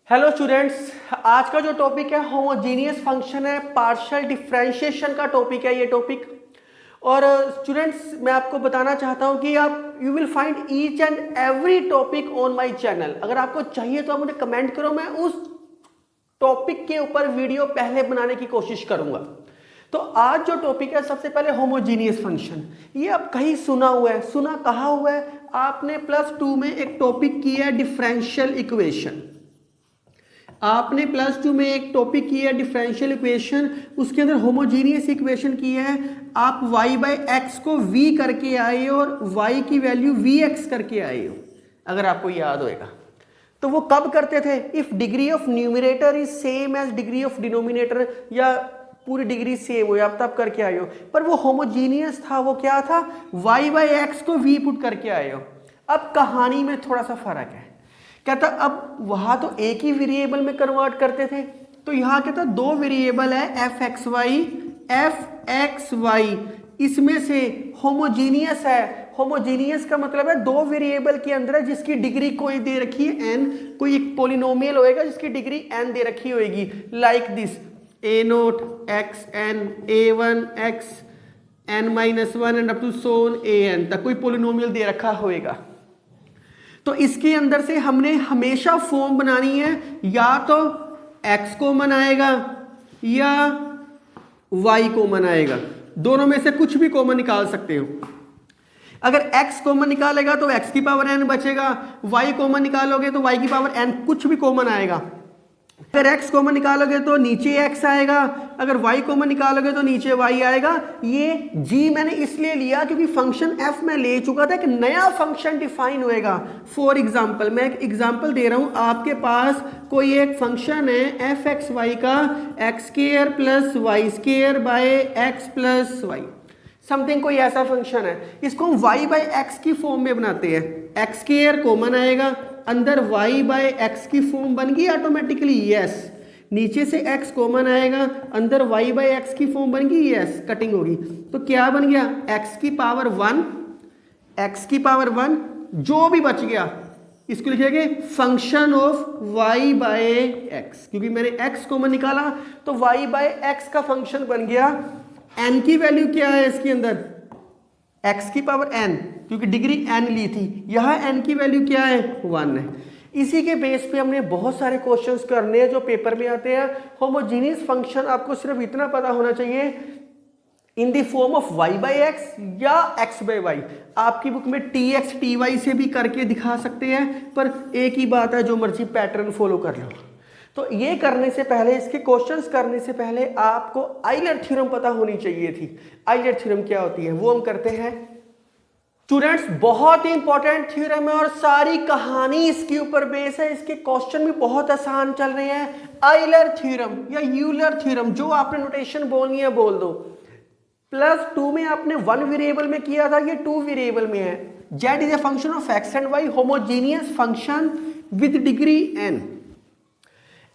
Hello students, आज का जो टॉपिक है होमोजीनियस फंक्शन है, पार्शियल डिफरेंशिएशन का टॉपिक है ये टॉपिक। और स्टूडेंट्स मैं आपको बताना चाहता हूं कि आप you will find each and every topic on my channel. अगर आपको चाहिए तो आप मुझे कमेंट करो, मैं उस टॉपिक के ऊपर वीडियो पहले बनाने की कोशिश करूंगा। तो आज जो टॉपिक है, सबसे पहले होमोजीनियस फंक्शन। ये आप कहीं सुना हुआ है, सुना कहाँ हुआ है? आपने +2 में एक टॉपिक किया है डिफरेंशियल इक्वेशन। आपने +2 में एक टॉपिक किया है डिफरेंशियल इक्वेशन, उसके अंदर होमोजीनियस इक्वेशन की है। आप y/x को v करके आए हो और y की वैल्यू vx करके आए हो, अगर आपको याद होएगा। तो वो कब करते थे? If degree of numerator is same as degree of denominator, या पूरी डिग्री सेम हो, आप तब करके आए हो। पर वो होमोजीनियस था, वो क्या था? y/x को v पुट करके आए हो। अब कहानी में थोड़ा सा फर्क है। कहता अब वहां तो एक ही वेरिएबल में कन्वर्ट करते थे, तो यहां कहता दो वेरिएबल है fxy, इसमें से होमोजीनियस है। होमोजीनियस का मतलब है दो वेरिएबल के अंदर है जिसकी डिग्री कोई दे रखी है n, कोई एक पोलिनोमियल होएगा जिसकी डिग्री n दे रखी होएगी, like this a0 xn a1 xn-1 and up to so on an तक कोई पोलिनोमियल दे रखा होएगा। तो इसके अंदर से हमने हमेशा फॉर्म बनानी है, या तो x कॉमन आएगा या y कॉमन आएगा, दोनों में से कुछ भी कॉमन निकाल सकते हो। अगर x कॉमन निकालेगा तो x की पावर n बचेगा, y कॉमन निकालोगे तो y की पावर n, कुछ भी कॉमन आएगा। अगर x कॉमन निकालोगे तो नीचे x आएगा, अगर y कॉमन निकालोगे तो नीचे y आएगा। ये g मैंने इसलिए लिया क्योंकि फंक्शन f में ले चुका था, एक नया फंक्शन डिफाइन होएगा। फॉर एग्जांपल, मैं एक एग्जांपल दे रहा हूं, आपके पास कोई एक फंक्शन है f(x, y) का x² + y² x + y, something कोई ऐसा फंक्शन है। इसको हम y/x की फॉर्म में बनाते हैं। x² कॉमन आएगा, अंदर y/x की फॉर्म बन गई ऑटोमेटिकली, यस। नीचे से x कॉमन आएगा, अंदर y/x की फॉर्म बन गई, यस, कटिंग होगी। तो क्या बन गया? x की पावर 1, जो भी बच गया इसको लिखेंगे फंक्शन ऑफ y/x, क्योंकि मैंने x कॉमन निकाला तो y/x का फंक्शन बन गया। n की वैल्यू क्या है इसके अंदर? x की पावर n, क्योंकि डिग्री n ली थी, यहां n की वैल्यू क्या है? 1 है। इसी के बेस पे हमने बहुत सारे क्वेश्चंस करने हैं जो पेपर में आते हैं। होमोजीनियस फंक्शन आपको सिर्फ इतना पता होना चाहिए, in the form of y/x या x/y। आपकी बुक में tx ty से भी करके दिखा सकते हैं, पर एक ही बात है, जो मर्जी पैटर्न फॉलो कर लो। तो ये करने से पहले, इसके क्वेश्चंस करने से पहले आपको आइलर थ्योरम पता होनी चाहिए थी। आइलर थ्योरम क्या होती है वो हम करते हैं स्टूडेंट्स। बहुत ही इंपॉर्टेंट थ्योरम है और सारी कहानी इसके ऊपर बेस है। इसके क्वेश्चन भी बहुत आसान चल रहे हैं। आइलर थ्योरम या यूलर थ्योरम, जो आपने नोटेशन बोलनी है बोल दो। +2 में आपने 1 वेरिएबल में किया था, ये 2 वेरिएबल में है। z is a function of x and y, homogeneous function with degree n।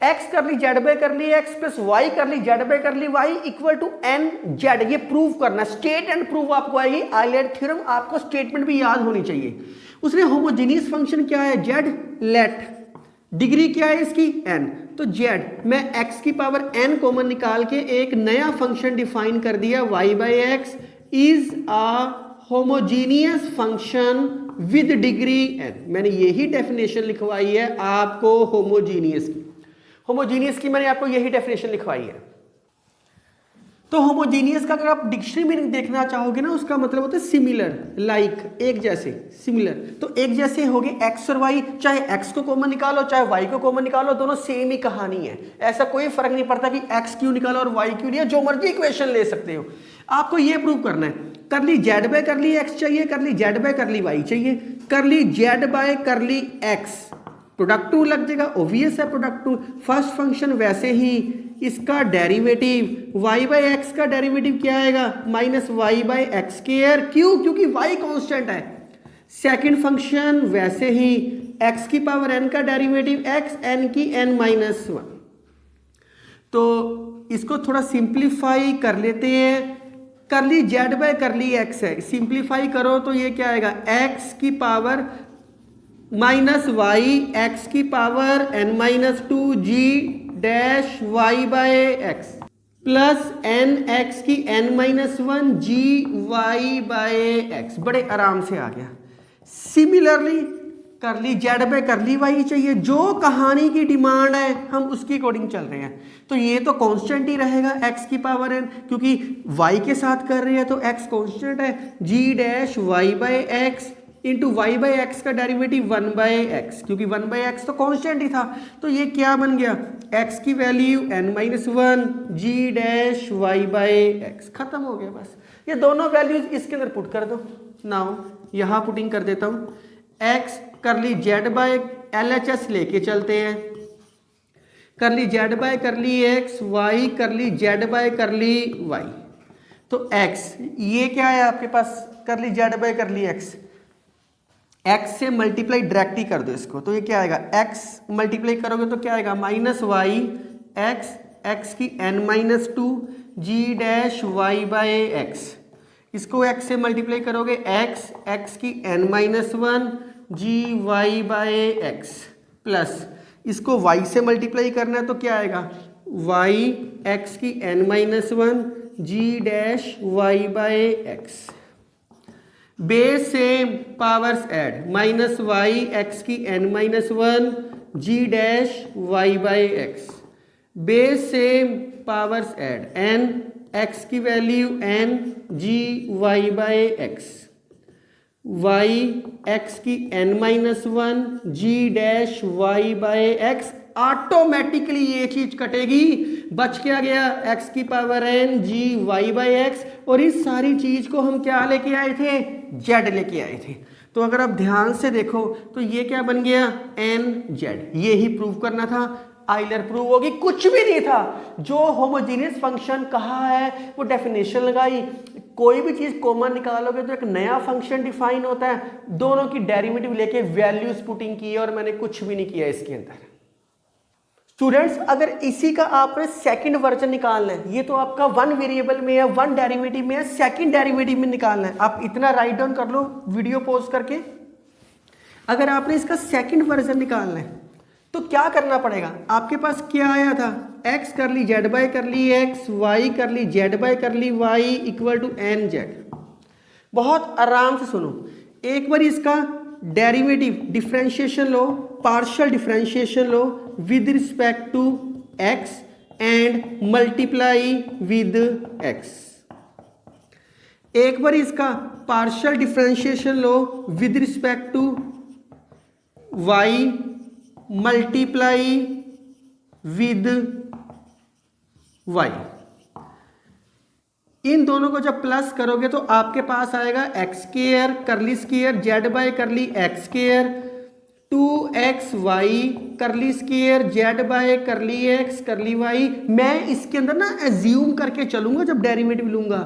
x कर ली z/ curly x + y कर ली z/ curly y equal to nz। ये प्रूव करना, स्टेट एंड प्रूव आपको आएगी Euler theorem. आपको statement भी याद होनी चाहिए। उसने होमोजीनियस फंक्शन क्या है? z, लेट डिग्री क्या है इसकी? n। तो z मैं x की पावर n कॉमन निकाल के एक नया फंक्शन डिफाइन कर दिया, y/x is a homogeneous function with degree n। मैंने यही डेफिनेशन लिखवाई है आपको होमोजीनियस की। होमोजीनियस की मैंने आपको यही डेफिनेशन लिखवाई है। तो होमोजीनियस का अगर आप डिक्शनरी मीनिंग देखना चाहोगे ना, उसका मतलब होता है सिमिलर, लाइक, एक जैसे, सिमिलर। तो एक जैसे हो गए x और y, चाहे x को कॉमन निकालो चाहे y को कॉमन निकालो, दोनों सेम ही कहानी है। ऐसा कोई फर्क नहीं पड़ता कि x क्यों निकालो और y क्यों लिया, जो मर्जी इक्वेशन ले सकते हो। आपको ये प्रूव करना है, कर ली z/ कर ली x चाहिए, कर ली z/ कर ली y चाहिए, कर ली z/ curly x, product to लग जाएगा, ओवियस है प्रोडक्ट टू। फर्स्ट फंक्शन वैसे ही इसका डेरिवेटिव y/x का डेरिवेटिव क्या आएगा? -y/x²। क्यों? क्योंकि y कांस्टेंट है। सेकंड फंक्शन वैसे ही x की पावर n का डेरिवेटिव x, n की n-1। तो इसको थोड़ा सिंप्लीफाई कर लेते हैं। कर ली z/ कर ली x है, सिंप्लीफाई करो तो ये क्या आएगा? x की पावर माइनस वाई एक्स की power n minus 2 g dash y by x plus n x की n minus 1 g y by x. बड़े आराम से आ गया। सिमिलरली करली जेड बाय करली वाई चाहिए, जो कहानी की डिमांड है हम उसकी अकॉर्डिंग चल रहे हैं। तो ये तो कांस्टेंट ही रहेगा x की पावर n, क्योंकि y के साथ कर रहे हैं तो x कांस्टेंट है। g dash y by x into y by x का डेरिवेटिव 1 बाय एक्स, क्योंकि 1 बाय एक्स तो कांस्टेंट ही था। तो ये क्या बन गया, x की value n minus 1 g dash y by x. खत्म हो गया बस। ये दोनों वैल्यूज इसके अंदर पुट कर दो। नाउ यहां पुटिंग कर देता हूं, x करली जेड बाय LHS लेके चलते हैं, करली z by curly x, y करली जेड बाय करली y। तो x ये क्या है आपके पास, curly z by curly x से मल्टीप्लाई डायरेक्ट ही कर दो इसको। तो ये क्या आएगा, x मल्टीप्लाई करोगे तो क्या आएगा, माइनस वाई एक्स की n minus 2 g dash y by x. इसको x से मल्टीप्लाई करोगे x की n minus 1 g y by x plus इसको y से मल्टीप्लाई करना है तो क्या आएगा, y x की n minus 1 g dash y by x. Base same powers add, minus y x की n minus 1 g dash y by x. Base same powers add, n x की value n g y by x, y x की n minus 1 g dash y by x. Automatically ये चीज कटेगी, बच क्या गया, x की power n g y by x. और इस सारी चीज को हम क्या लेके आए थे, z लेके आए थे। तो अगर आप ध्यान से देखो तो ये क्या बन गया, nz। ये ही प्रूव करना था, आइलर प्रूव होगी, कुछ भी नहीं था। जो होमोजीनियस फंक्शन कहा है वो डेफिनेशन लगाई। कोई भी चीज कॉमन निकालोगे तो एक नया फंक्शन डिफाइन होता है, दोनों की डेरिवेटिव लेके वैल्यूज पुटिंग की है, और मैंने कुछ भी नहीं किया इसके अंदर। स्टूडेंट्स अगर इसी का आपने सेकंड वर्जन निकालना है, ये तो आपका 1 वेरिएबल में है, 1 डेरिवेटिव में है, सेकंड डेरिवेटिव में निकालना है। आप इतना राइट डाउन कर लो वीडियो पॉज करके। अगर आपने इसका सेकंड वर्जन निकालना है तो क्या करना पड़ेगा, आपके पास क्या आया था, x कर ली जेड बाय कर ली एक्स, y कर ली z by curly y equal to n z. बहुत आराम से सुनो, एक बार इसका डेरिवेटिव डिफरेंशिएशन लो, पार्शियल डिफरेंशिएशन लो with respect to x and multiply with x। एक बार इसका पार्शियल डिफरेंशिएशन लो with respect to y multiply with y। इन दोनों को जब प्लस करोगे तो आपके पास आएगा x square curly square z by curly x square 2xy curly square z by curly x करली y। मैं इसके अंदर ना एज्यूम करके चलूंगा जब डेरिवेटिव लूंगा,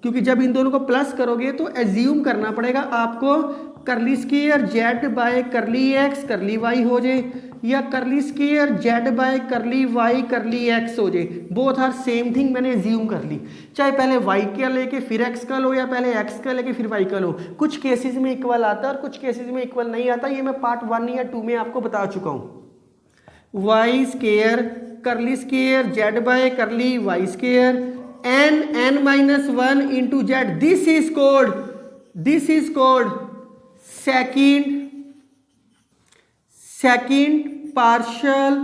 क्योंकि जब इन दोनों को प्लस करोगे तो एज्यूम करना पड़ेगा आपको, करली square z by curly x करली y हो जाए, या करली square z by curly y करली x हो जाए। बोथ आर सेम थिंग, मैंने एज्यूम कर ली। चाहे पहले y का लेके फिर x का लो, या पहले x का लेके फिर y का लो। कुछ केसेस में इक्वल आता है और कुछ केसेस में इक्वल नहीं आता, ये मैं पार्ट 1 या 2 में आपको बता चुका हूं। y square curly square z by curly y square n minus 1 into Z. This is called second partial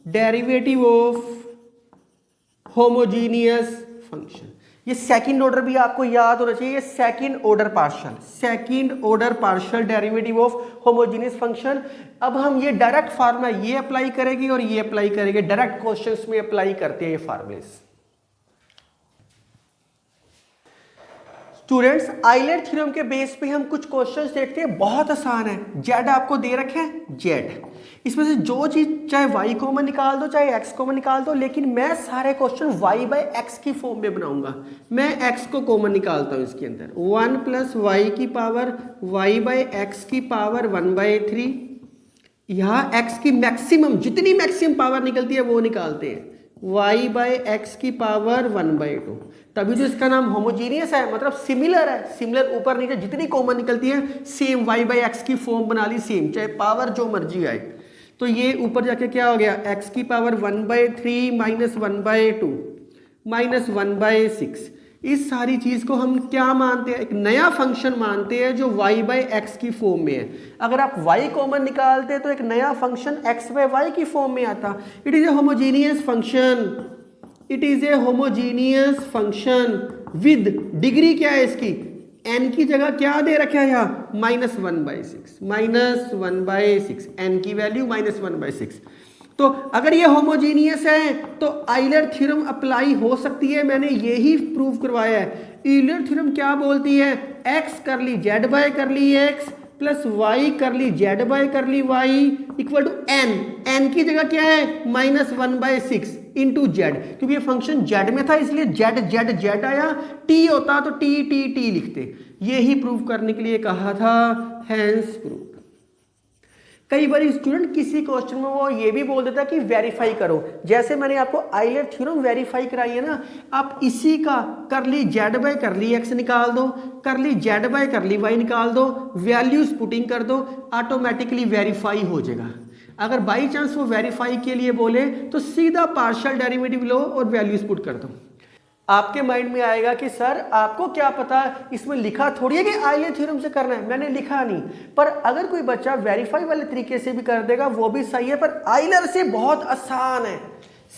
derivative of homogeneous function. ये सेकंड ऑर्डर भी आपको याद होना चाहिए, second order partial derivative of homogeneous function. अब हम ये direct formula ये अप्लाई करेंगे और ये अप्लाई करेंगे, डायरेक्ट क्वेश्चंस में अप्लाई करते हैं ये फार्मूलेस। स्टूडेंट्स आइलर थ्योरम के बेस पे हम कुछ क्वेश्चंस देखते हैं, बहुत आसान है। जेड आपको दे रखे हैं, जेड, इसमें से जो चीज चाहे y कॉमन निकाल दो चाहे x कॉमन निकाल दो, लेकिन मैं सारे क्वेश्चन y बाय x की फॉर्म में बनाऊंगा। मैं x को कॉमन निकालता हूं इसके अंदर, 1 प्लस y की पावर y बाय x की पावर 1/3। यहाँ x की मैक्सिमम, जितनी मैक्सिमम पावर निकलती है वो निकालते हैं। वाई बाय एक्स की पावर 1/2। तभी तो इसका नाम होमोजीनियस है, मतलब सिमिलर है। सिमिलर ऊपर नीचे जितनी कॉमन निकलती है सेम वाई बाय एक्स की फॉर्म बना ली सेम, चाहे पावर जो मर्जी आए। तो ये ऊपर जाके क्या हो गया, एक्स की पावर 1/3 माइनस 1/2 माइनस 1/6। इस सारी चीज को हम क्या मानते हैं, एक नया फंक्शन मानते हैं जो y बाई एक्स की फॉर्म में है। अगर आप y कॉमन निकालते तो एक नया फंक्शन x बाई वाई की फॉर्म में आता। It is a homogeneous function, it is a homogeneous function with degree क्या है इसकी, n की जगह क्या दे रखा है यहाँ, -1/6, -1/6, n की वैल्यू -1/6। तो अगर ये होमोजीनियस है तो आइलर थ्योरम अप्लाई हो सकती है, मैंने यही प्रूव करवाया है। आइलर थ्योरम क्या बोलती है, x curly z by curly x plus y curly z by curly y equal to n की जगह क्या है -1/6 इंटू z, क्योंकि ये फंक्शन z में था इसलिए z आया, t होता तो t लिखते। यही प्रूव करने के लिए कहा था, हेंस प्रूव। कई बार स्टूडेंट किसी क्वेश्चन में वो ये भी बोल देता है कि वेरीफाई करो, जैसे मैंने आपको आइलर थ्योरम वेरीफाई कराई है ना, आप इसी का करली z बाय करली x निकाल दो, करली z बाय करली y निकाल दो, वैल्यूज पुटिंग कर दो, ऑटोमेटिकली वेरीफाई हो जाएगा। अगर बाई चांस वो वेरीफाई के लिए बोले तो सीधा पार्शियल डेरिवेटिव लो और वैल्यूज पुट कर दो। आपके माइंड में आएगा कि सर आपको क्या पता, इसमें लिखा थोड़ी है कि आइलर थ्योरम से करना है, मैंने लिखा नहीं। पर अगर कोई बच्चा वेरीफाई वाले तरीके से भी कर देगा वो भी सही है, पर आइलर से बहुत आसान है।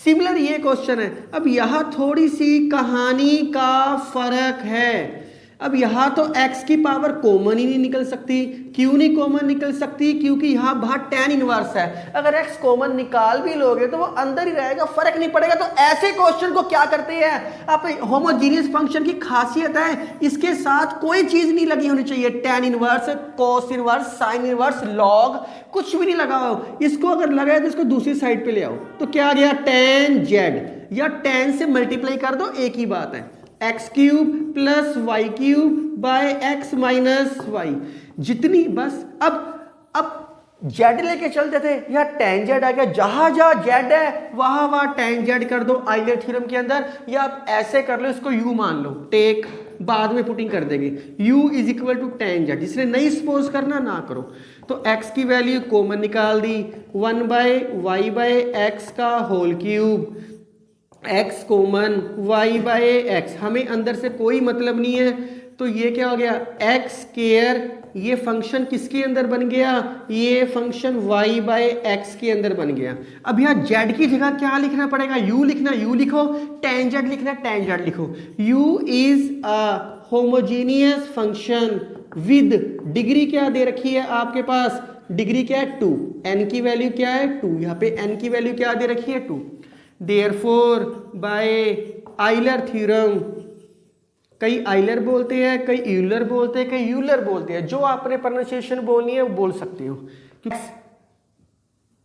सिमिलर ये क्वेश्चन है। अब यहाँ थोड़ी सी कहानी का फर्क है। अब यहाँ तो x की पावर कॉमन ही नहीं निकल सकती। क्यों नहीं कॉमन निकल सकती, क्योंकि यहाँ बाहर tan इनवर्स है। अगर x कॉमन निकाल भी लोगे तो वो अंदर ही रहेगा, फर्क नहीं पड़ेगा। तो ऐसे क्वेश्चन को क्या करते हैं आप, होमोजीनियस फंक्शन की खासियत है इसके साथ कोई चीज नहीं लगी होनी चाहिए, tan inverse, cos inverse, sin inverse, log कुछ भी नहीं लगा हो। इसको अगर लगा है तो इसको दूसरी साइड पे ले आओ, तो क्या आ गया tan z, या tan से मल्टीप्लाई कर दो, एक ही बात है, x cube plus y cube by x minus y, जितनी बस। अब जेड लेके चलते थे, यहाँ टेन जेड आ गया, जहां जहां जेड है वहां टेन जेड कर दो आइलर थ्योरम के अंदर, या आप ऐसे कर लो, इसको यू मान लो, टेक बाद में पुटिंग कर देंगे, u is equal to tan z. जिसने नहीं सपोज करना ना करो। तो x की वैल्यू कॉमन निकाल दी, 1 बाय वाई बाय एक्स का whole cube, x common y by x, हमें अंदर से कोई मतलब नहीं है। तो ये क्या हो गया, x स्क्वायर, ये फंक्शन किसके अंदर बन गया, ये फंक्शन y बाय एक्स के अंदर बन गया। अब यहाँ z की जगह क्या लिखना पड़ेगा, u लिखना, u लिखो, tan z लिखना, tan z लिखो। u is a homogeneous function with degree क्या दे रखी है आपके पास, डिग्री क्या है 2, n की वैल्यू क्या है 2, यहाँ पे n की वैल्यू क्या दे रखी है 2। Therefore, by आइलर थ्योरम, कई आइलर बोलते हैं, कई यूलर बोलते हैं, कई यूलर बोलते हैं, जो आपने प्रोनाउंसिएशन बोलनी है वो बोल सकते हो।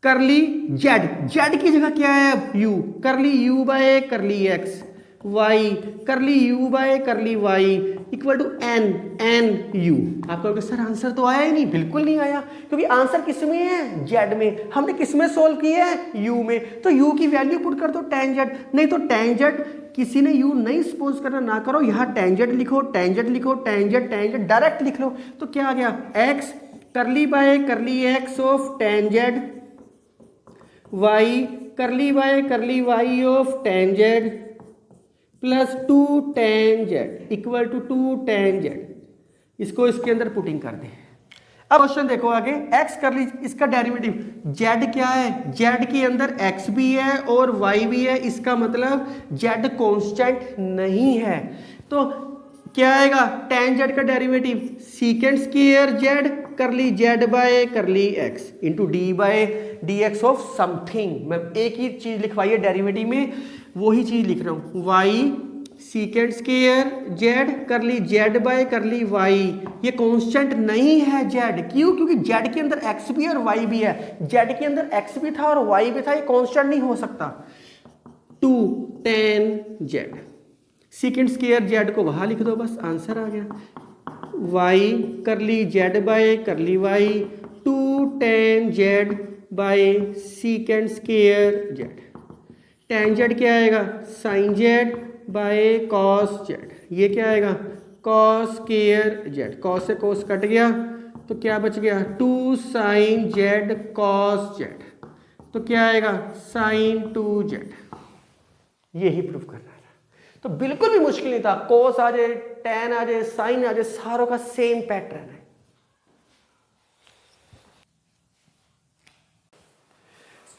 करली जेड, जेड की जगह क्या है u, curly u by curly x, y curly u by curly y equal to n, n u. आप कहोगे सर आंसर तो आया ही नहीं, बिल्कुल नहीं आया, क्योंकि आंसर किस में है, जेड में। हमने किस में सोल्व किया है, यू में। तो यू की वैल्यू पुट कर दो tan जेड, नहीं तो tan जेड किसी ने यू नहीं सपोज करना ना करो, यहाँ tan जेड लिखो, tan जेड लिखो, tan जेड डायरेक्ट लिख लो। तो क्या आ गया, x curly by curly x of tan z, y curly by curly y of tan z plus 2 tan z equal to 2 tan z. इसको इसके अंदर पुटिंग कर दे। अब क्वेश्चन देखो आगे, x कर ली, इसका डेरिवेटिव, z क्या है, z के अंदर x भी है और y भी है, इसका मतलब z कांस्टेंट नहीं है। तो क्या आएगा, tan z का derivative secant square z curly z by curly x into d by d x of something. मैं एक ही चीज लिखवाई है डेरिवेटिव में, वही चीज लिख रहा हूँ, y सीकेंड square z curly z by curly y। ये कांस्टेंट नहीं है z, क्यों, क्योंकि z के अंदर x भी है और y भी है, z के अंदर x भी था और y भी था, ये कांस्टेंट नहीं हो सकता। 2 tan z, सीकेंड स्क्वायर z को वहां लिख दो, बस आंसर आ गया। y कर ली z by curly y, 2 tan z by secant square z। tan z क्या आएगा, sin z बाय cos z, ये क्या आएगा cos स्क्वायर z, cos से cos कट गया तो क्या बच गया 2 sin z cos z, तो क्या आएगा sin 2z। यही प्रूफ करना है, तो बिल्कुल भी मुश्किल नहीं था, cos आ जाए tan आ जाए sin आ जाए, सारों का सेम पैटर्न है।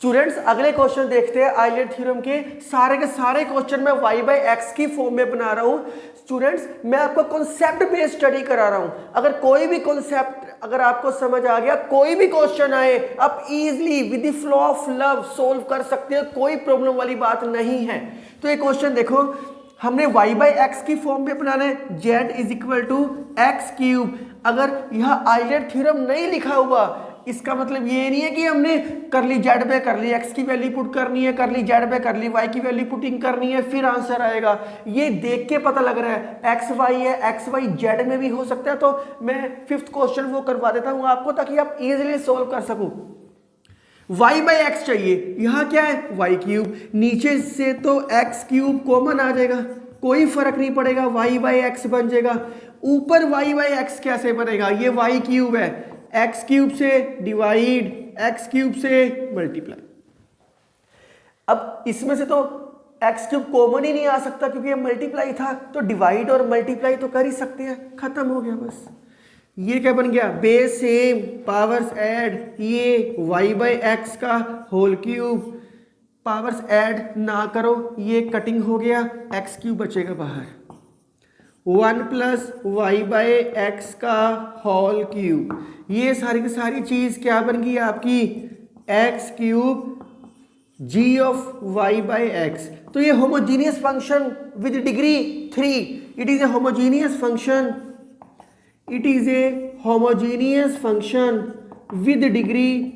स्टूडेंट्स अगले क्वेश्चन देखते हैं आइलेट थ्योरम के सारे क्वेश्चन मैं y बाई एक्स की फॉर्म में बना रहा हूं। स्टूडेंट्स मैं आपको कॉन्सेप्ट बेस्ड स्टडी करा रहा हूं, अगर कोई भी कॉन्सेप्ट अगर आपको समझ आ गया, कोई भी क्वेश्चन आए आप easily with the flow of love solve कर सकते हो, कोई प्रॉब्लम वाली बात नहीं है। तो ये क्वेश्चन देखो, हमने y बाई एक्स की फॉर्म में बनाना है, z is equal to x cube. अगर यह आइलेट थ्योरम नहीं लिखा हुआ इसका मतलब ये नहीं है कि हमने कर ली जेड पे कर ली एक्स की वैल्यू पुट करनी है, कर ली जेड पे कर ली वाई की वैल्यू पुटिंग करनी है फिर आंसर आएगा। ये देख के पता लग रहा है एक्स वाई है, एक्स वाई जेड में भी हो सकता है। तो मैं फिफ्थ क्वेश्चन वो करवा देता हूं आपको ताकि आप इजीली सोल्व कर सको। y बाई एक्स चाहिए, यहां क्या है वाई क्यूब, नीचे से तो एक्स क्यूब कॉमन आ जाएगा, कोई फर्क नहीं पड़ेगा, y बाई एक्स बन जाएगा। ऊपर y बाई एक्स कैसे बनेगा, ये y क्यूब है, एक्स क्यूब से डिवाइड एक्स क्यूब से मल्टीप्लाई। अब इसमें से तो एक्स क्यूब कॉमन ही नहीं आ सकता क्योंकि ये मल्टीप्लाई था, तो डिवाइड और मल्टीप्लाई तो कर ही सकते हैं, खत्म हो गया बस। ये क्या बन गया बेस सेम पावर्स ऐड, ये y बाई एक्स का होल क्यूब, पावर्स ऐड ना करो, ये कटिंग हो गया, एक्स क्यूब बचेगा बाहर, 1 प्लस वाई बाई एक्स का होल क्यूब, ये सारी की सारी चीज क्या बन गई आपकी x cube g of y by x. तो ये homogeneous function with degree 3, it is a homogeneous function, it is a homogeneous function with degree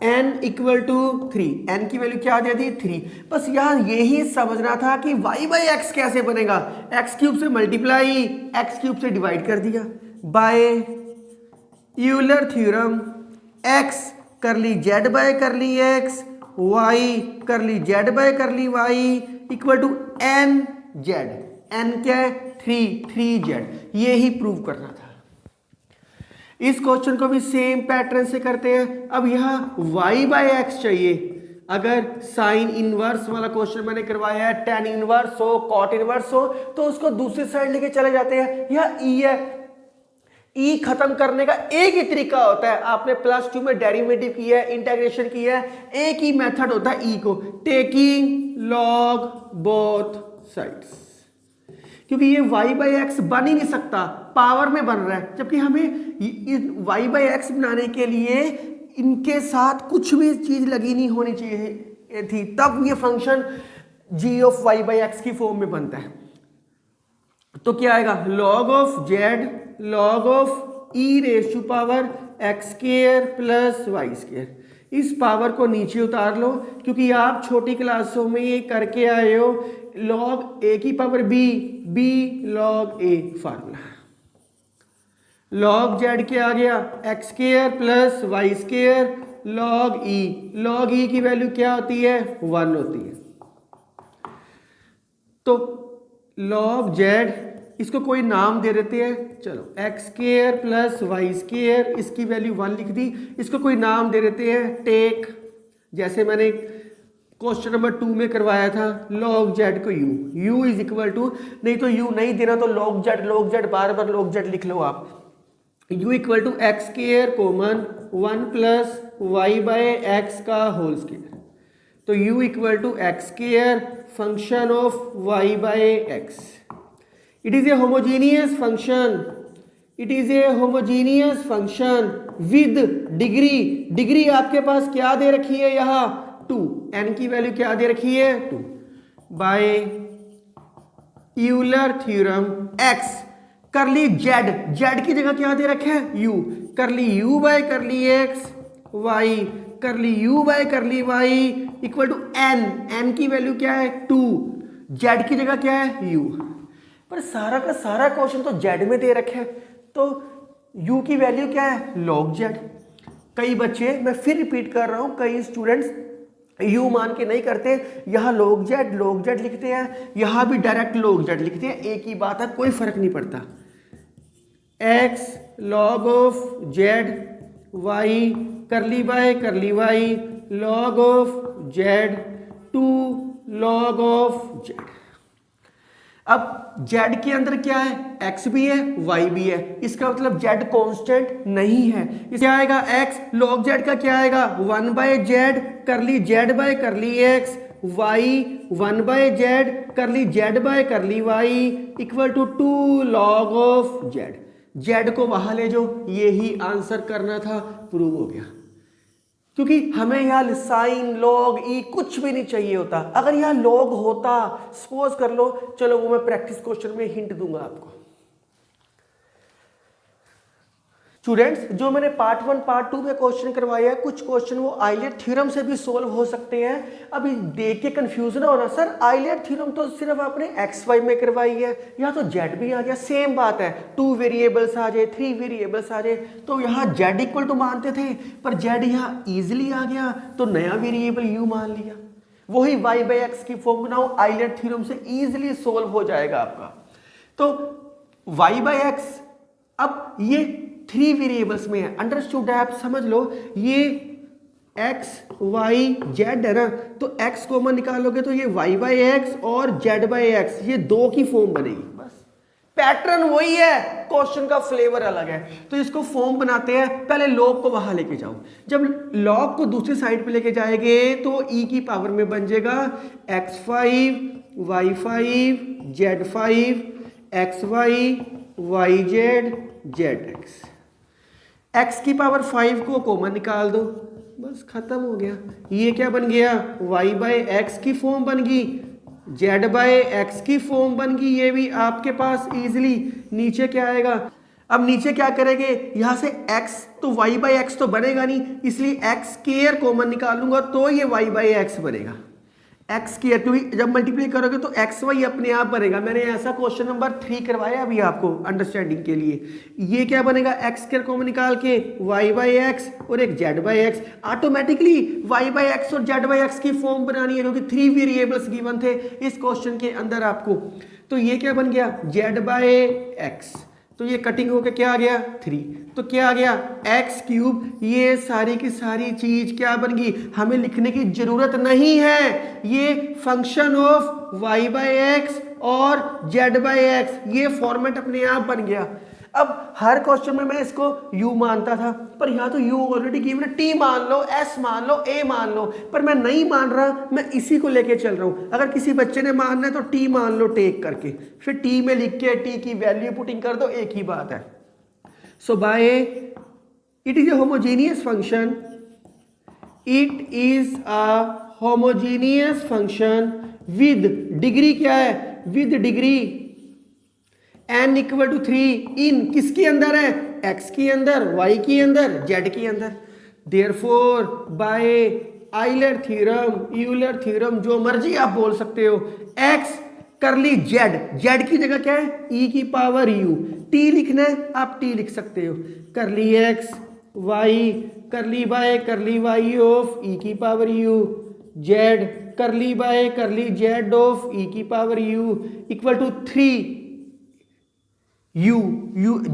n equal to 3, n की वैल्यू क्या दे दी 3। बस यहां यही समझना था कि y बाई एक्स कैसे बनेगा, एक्स क्यूब से मल्टीप्लाई एक्स क्यूब से डिवाइड कर दिया बाय यूलर थ्योरम, x कर ली z by curly x, y कर ली z by curly y equal to n z, n क्या है 3z, यही प्रूव करना था। इस क्वेश्चन को भी सेम पैटर्न से करते हैं। अब यहाँ y बाई एक्स चाहिए, अगर साइन इनवर्स वाला क्वेश्चन मैंने करवाया है, टेन इनवर्स हो कॉट इनवर्स हो तो उसको दूसरी साइड लेके चले जाते हैं। यह e है, e खत्म करने का एक ही तरीका होता है, आपने प्लस 2 में डेरिवेटिव किया है, इंटीग्रेशन किया है, एक ही मेथड होता है e को, टेकिंग लॉग बोथ साइड्स। क्योंकि ये y बाई एक्स बन ही नहीं सकता, पावर में बन रहा है, जबकि हमें y बाई एक्स बनाने के लिए इनके साथ कुछ भी चीज लगी नहीं होनी चाहिए थी, तब ये function g of y by x की फॉर्म में बनता है। तो क्या आएगा log of z log of e raise to power x square plus y square. इस पावर को नीचे उतार लो क्योंकि आप छोटी क्लासों में ये करके आए हो, log a की power b log a formula, log z क्या आ गया x square plus y square log e की वैल्यू क्या होती है 1 होती है। तो log z इसको कोई नाम दे देते हैं, चलो x square plus y square, इसकी वैल्यू 1 लिख दी, इसको कोई नाम दे देते हैं टेक, जैसे मैंने क्वेश्चन नंबर 2 में करवाया था log z को u इज इक्वल टू, नहीं तो u नहीं देना तो log z बार बार log z लिख लो आप, u equal to x square common 1 plus y by x का होल स्क्वायर। तो u equal to x square function of y by x, it is a homogeneous function, it is a homogeneous function with degree आपके पास क्या दे रखी है यहाँ 2, n की value क्या दे रखी है 2 बाय यूलर थ्योरम, x कर ली z की जगह क्या दे रखा है u, कर ली u bye curly x, y कर ली u bye curly y equal to n की वैल्यू क्या है 2, z की जगह क्या है u। पर सारा का सारा क्वेश्चन तो z में दे रखा है, तो u की वैल्यू क्या है log z। कई बच्चे, मैं फिर रिपीट कर रहा हूं, कई स्टूडेंट्स यू मान के नहीं करते, यहाँ log z लिखते हैं, यहाँ भी डायरेक्ट log z लिखते हैं, एक ही बात है, कोई फर्क नहीं पड़ता। x log of z y curly y log of z 2 log of z। अब z के अंदर क्या है, x भी है y भी है, इसका मतलब z कांस्टेंट नहीं है। क्या आएगा, x log z का क्या आएगा 1/z curly z by curly x, y 1/z curly z by curly y equal to 2 log of z। z को वहां ले जाओ, यही आंसर करना था, प्रूव हो गया। क्योंकि हमें यहाँ साइन लॉग ई कुछ भी नहीं चाहिए होता। अगर यहाँ लॉग होता, सपोज कर लो, चलो वो मैं प्रैक्टिस क्वेश्चन में हिंट दूंगा आपको। स्टूडेंट्स, जो मैंने पार्ट 1 पार्ट 2 में क्वेश्चन करवाया है, कुछ क्वेश्चन वो आइलेट थ्योरम से भी सोल्व हो सकते हैं। अभी देख के कंफ्यूज ना होना, सर आइलेट थ्योरम तो सिर्फ आपने एक्स वाई में करवाई है, यहाँ तो जेड भी आ गया। सेम बात है, 2 वेरिएबल्स आ जाए, 3 वेरिएबल्स आ जाए, तो यहाँ जेड इक्वल टू मानते थे, पर जेड यहाँ इजिली आ गया तो नया वेरिएबल यू मान लिया। वही वाई बाई एक्स की फॉर्म बनाओ, आइलेट थ्योरम से इजिली सोल्व हो जाएगा आपका। तो वाई बाई एक्स, अब ये 3 वेरिएबल्स में है, अंडरस्टूड है, आप समझ लो। ये x y z है ना, तो x कॉमन निकालोगे तो ये y बाई एक्स और z बाई एक्स, ये 2 की फॉर्म बनेगी। बस पैटर्न वही है, क्वेश्चन का फ्लेवर अलग है। तो इसको फॉर्म बनाते हैं, पहले लॉग को वहां लेके जाओ। जब लॉग को दूसरी साइड पे लेके जाएंगे तो e की पावर में बन जाएगा x5 y5 z5 xy yz zx। x की पावर 5 को कॉमन निकाल दो, बस खत्म हो गया। ये क्या बन गया, y बाय एक्स की फॉर्म बन गई, z बाय एक्स की फॉर्म बन गई, ये भी आपके पास इजीली। नीचे क्या आएगा, अब नीचे क्या करेंगे, यहां से x तो y बाय एक्स तो बनेगा नहीं, इसलिए x स्क्वायर कॉमन निकालूंगा तो ये y बाय एक्स बनेगा। एक्स स्क्वायर, क्योंकि जब मल्टीप्लाई करोगे तो एक्स वाई अपने आप बनेगा। मैंने ऐसा क्वेश्चन नंबर 3 करवाया अभी आपको अंडरस्टैंडिंग के लिए। ये क्या बनेगा, एक्स स्क्वायर कॉमन निकाल के वाई बाई एक्स और एक z by x. Automatically y by x और जेड बाई एक्स की फॉर्म बनानी है, क्योंकि 3 वेरिएबल्स गिवन थे इस क्वेश्चन के अंदर आपको। तो ये क्या बन गया, जेड बाई एक्स, तो ये कटिंग होकर क्या आ गया 3, तो क्या आ गया एक्स क्यूब। ये सारी की सारी चीज क्या बन गई, हमें लिखने की जरूरत नहीं है, ये function of y by x और जेड बाई एक्स, ये फॉर्मेट अपने आप बन गया। अब हर क्वेश्चन में मैं इसको u मानता था, पर यहाँ तो u ऑलरेडी गिवन है, t मान लो, s मान लो, a मान लो, पर मैं नहीं मान रहा, मैं इसी को लेके चल रहा हूँ। अगर किसी बच्चे ने मानना है तो t मान लो टेक करके, फिर t में लिख के t की वैल्यू पुटिंग कर दो, एक ही बात है। So by it is a homogeneous function, it is a homogeneous function with degree, क्या है with degree n equal to 3 इन किसके अंदर है, x के अंदर, y के अंदर, z के अंदर। Therefore by Euler theorem, Euler theorem, जो मर्जी आप बोल सकते हो, x करली z की जगह क्या है e की पावर u, t लिखना है आप t लिख सकते हो, करली x y curly y of e की power u, z curly by curly z of e की power u equal to 3 u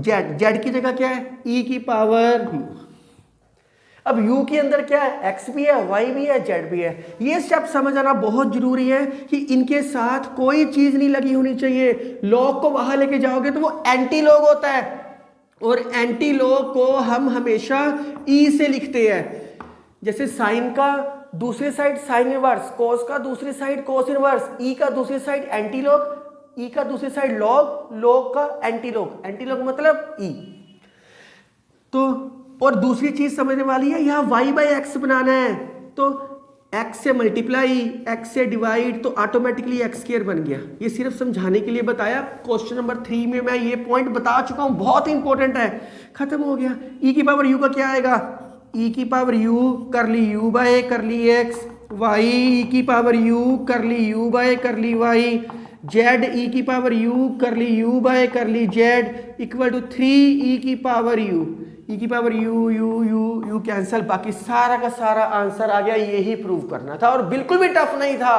z की जगह क्या है e की पावर u। अब u के अंदर क्या है, x भी है, y भी है, z भी है। ये स्टेप समझ आना बहुत जरूरी है कि इनके साथ कोई चीज नहीं लगी होनी चाहिए। लॉग को वहां लेके जाओगे तो वो एंटी लॉग होता है, और एंटी लॉग को हम हमेशा e से लिखते हैं। जैसे साइन का दूसरी साइड साइन इनवर्स, कोस का दूसरी साइड कोस इनवर्स, e का दूसरी साइड एंटी लॉग, ई का दूसरी साइड लॉग, लॉग का एंटी लॉग मतलब ई। तो और दूसरी चीज समझने वाली है, यहाँ y बाई एक्स बनाना है, तो x से मल्टीप्लाई, x से डिवाइड, तो ऑटोमेटिकली x स्क्वायर बन गया। ये सिर्फ समझाने के लिए बताया, क्वेश्चन नंबर 3 में मैं ये पॉइंट बता चुका हूँ, बहुत इंपॉर्टेंट है, खत्म हो गया। e की पावर u का क्या आएगा, e की power u curly u by curly x, y e की power u curly u by curly y, z e की power u curly u by curly z equal to 3 e की power u। E की power u u u u cancel, बाकी सारा का सारा answer आ गया। यही प्रूव करना था और बिल्कुल भी टफ नहीं था।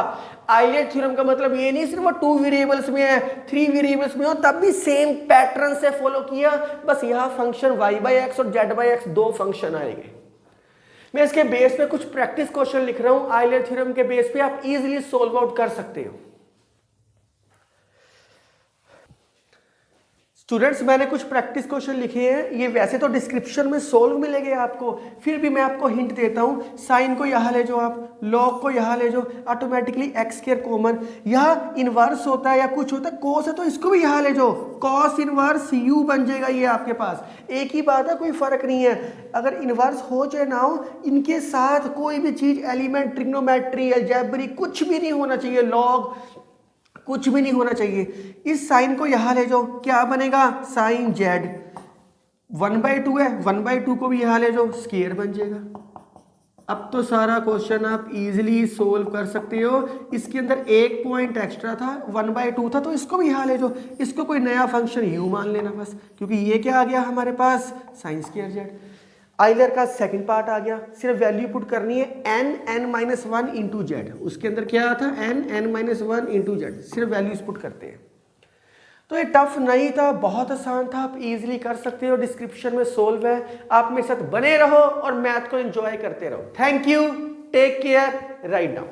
आइलेट थ्योरम का मतलब ये नहीं सिर्फ 2 वेरिएबल्स में है, 3 वेरिएबल्स में हो तब भी सेम पैटर्न से फॉलो किया, बस यहाँ फंक्शन y/x और z/x 2 फंक्शन आएंगे। मैं इसके बेस पे कुछ प्रैक्टिस क्वेश्चन लिख रहा हूं, आइलेट थ्योरम के बेस पे आप इजीली सोल्व आउट कर सकते हो। स्टूडेंट्स मैंने कुछ प्रैक्टिस क्वेश्चन लिखे हैं, ये वैसे तो डिस्क्रिप्शन में सोल्व मिलेंगे आपको, फिर भी मैं आपको हिंट देता हूं। साइन को यहाँ ले जाओ, आप लॉग को यहाँ ले जाओ, ऑटोमेटिकली एक्स स्क्वायर कॉमन, यहाँ इनवर्स होता है या कुछ होता है कोस है तो इसको भी यहाँ ले जाओ, कॉस इनवर्स यू बन जाएगा ये आपके पास। एक ही बात है, कोई फर्क नहीं है, अगर इनवर्स हो चाहे ना हो, इनके साथ कोई भी चीज एलिमेंट ट्रिग्नोमेट्री अलजेब्रिक कुछ भी नहीं होना चाहिए, लॉग कुछ भी नहीं होना चाहिए। इस साइन को यहां ले जाओ, क्या बनेगा साइन जेड, 1/2 है, 1/2 को भी यहां ले जाओ, स्क्वायर बन जाएगा। अब तो सारा क्वेश्चन आप इजीली सोल्व कर सकते हो। इसके अंदर एक पॉइंट एक्स्ट्रा था, 1/2 था, तो इसको भी यहां ले जाओ, इसको कोई नया फंक्शन यू मान लेना बस, क्योंकि ये क्या आ गया हमारे पास साइन स्क्वायर जेड। आइलर का सेकंड पार्ट आ गया, सिर्फ वैल्यू पुट करनी है n(n-1) इंटू जेड, उसके अंदर क्या था n(n-1) इंटू जेड, सिर्फ वैल्यूज पुट करते हैं। तो ये टफ नहीं था, बहुत आसान था, आप इजीली कर सकते हो, डिस्क्रिप्शन में सोल्व है। आप मेरे साथ बने रहो और मैथ को एंजॉय करते रहो। Thank you, take care, right now.